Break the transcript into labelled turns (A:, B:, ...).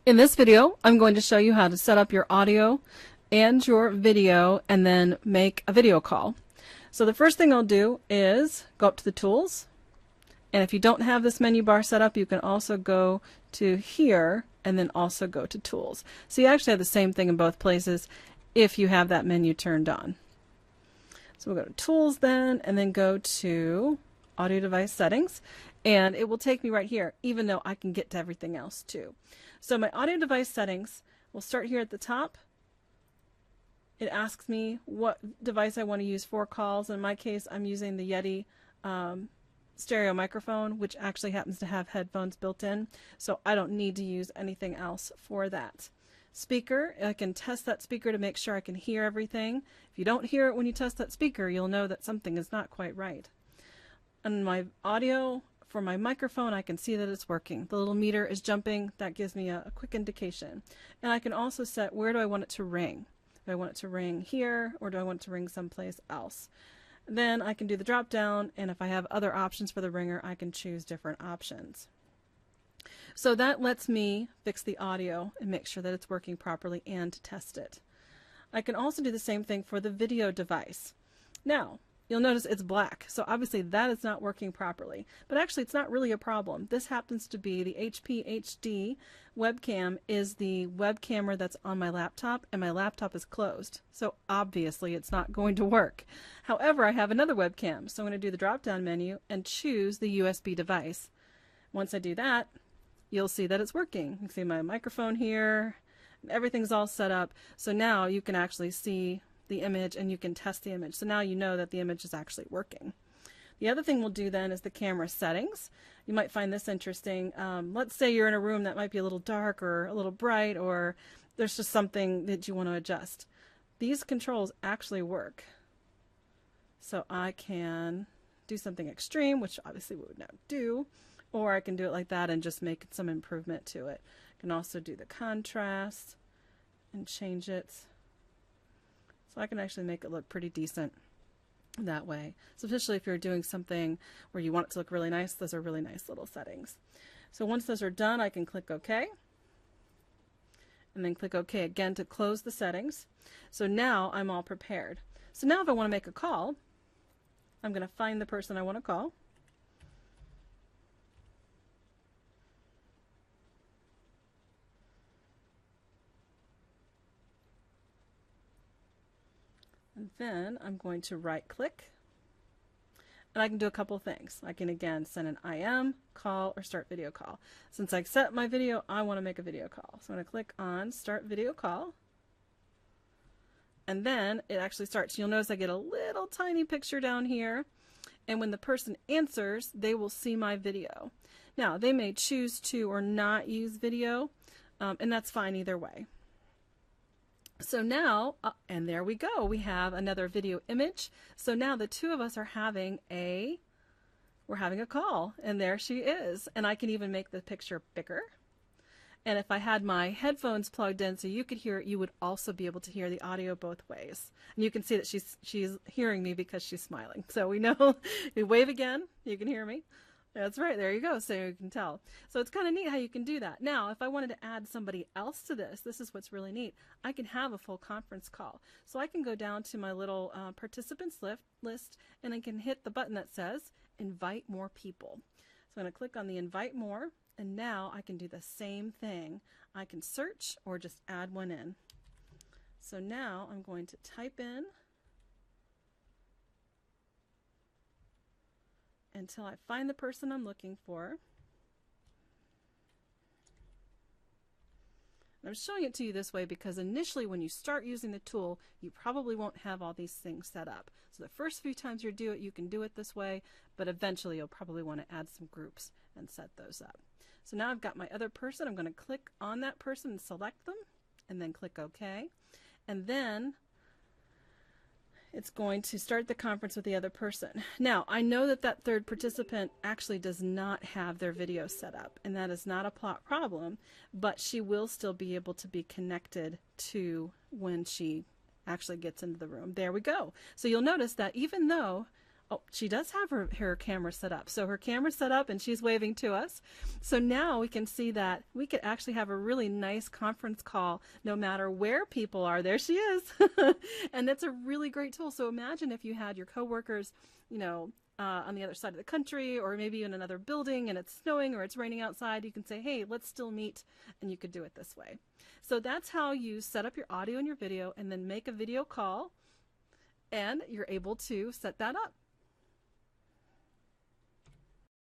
A: In this video, I'm going to show you how to set up your audio and your video and then make a video call. So the first thing I'll do is go up to the tools, and if you don't have this menu bar set up, you can also go to here and then also go to tools. So you actually have the same thing in both places if you have that menu turned on. So we'll go to tools then and then go to audio device settings, and it will take me right here, even though I can get to everything else too. So my audio device settings will start here at the top. It asks me what device I want to use for calls. In my case, I'm using the Yeti stereo microphone, which actually happens to have headphones built in, so I don't need to use anything else for that. Speaker, I can test that speaker to make sure I can hear everything. If you don't hear it when you test that speaker, you'll know that something is not quite right. And my audio, for my microphone, I can see that it's working. The little meter is jumping. That gives me a quick indication. And I can also set where do I want it to ring. Do I want it to ring here, or do I want it to ring someplace else? Then I can do the drop down, and if I have other options for the ringer, I can choose different options. So that lets me fix the audio and make sure that it's working properly and test it. I can also do the same thing for the video device. Now, you'll notice it's black, so obviously that is not working properly. But actually, it's not really a problem. This happens to be the HP HD webcam is the web camera that's on my laptop, and my laptop is closed. So obviously, it's not going to work. However, I have another webcam, so I'm going to do the drop-down menu and choose the USB device. Once I do that, you'll see that it's working. You can see my microphone here. Everything's all set up. So now you can actually see the image and you can test the image. So now you know that the image is actually working. The other thing we'll do then is the camera settings. You might find this interesting. Let's say you're in a room that might be a little dark or a little bright, or there's just something that you want to adjust. These controls actually work. So I can do something extreme, which obviously we would not do, or I can do it like that and just make some improvement to it. I can also do the contrast and change it. So I can actually make it look pretty decent that way. So especially if you're doing something where you want it to look really nice, those are really nice little settings. So once those are done, I can click OK. And then click OK again to close the settings. So now I'm all prepared. So now if I want to make a call, I'm going to find the person I want to call. And then I'm going to right click, and I can do a couple of things. I can again send an IM, call, or start video call. Since I set my video, I want to make a video call. So I'm going to click on start video call, and then it actually starts. You'll notice I get a little tiny picture down here, and when the person answers, they will see my video. Now they may choose to or not use video, and that's fine either way. So now, and there we go, we have another video image. So now the two of us are having we're having a call, and there she is. And I can even make the picture bigger. And if I had my headphones plugged in so you could hear it, you would also be able to hear the audio both ways. And you can see that she's hearing me because she's smiling. So we know, we wave again, you can hear me. That's right, there you go, so you can tell. So it's kind of neat how you can do that. Now, if I wanted to add somebody else to this is what's really neat. I can have a full conference call. So I can go down to my little participants list, and I can hit the button that says invite more people. So I'm going to click on the invite more, and now I can do the same thing. I can search or just add one in. So now I'm going to type in until I find the person I'm looking for. And I'm showing it to you this way because initially when you start using the tool, you probably won't have all these things set up. So the first few times you do it, you can do it this way, but eventually you'll probably want to add some groups and set those up. So now I've got my other person. I'm going to click on that person and select them, and then click OK. And then it's going to start the conference with the other person. Now, I know that that third participant actually does not have their video set up, and that is not a plot problem, but she will still be able to be connected to when she actually gets into the room. There we go. So you'll notice that even though Oh, she does have her camera set up. So her camera's set up and she's waving to us. So now we can see that we could actually have a really nice conference call no matter where people are. There she is. And that's a really great tool. So imagine if you had your coworkers, on the other side of the country, or maybe in another building and it's snowing or it's raining outside. You can say, hey, let's still meet, and you could do it this way. So that's how you set up your audio and your video and then make a video call, and you're able to set that up.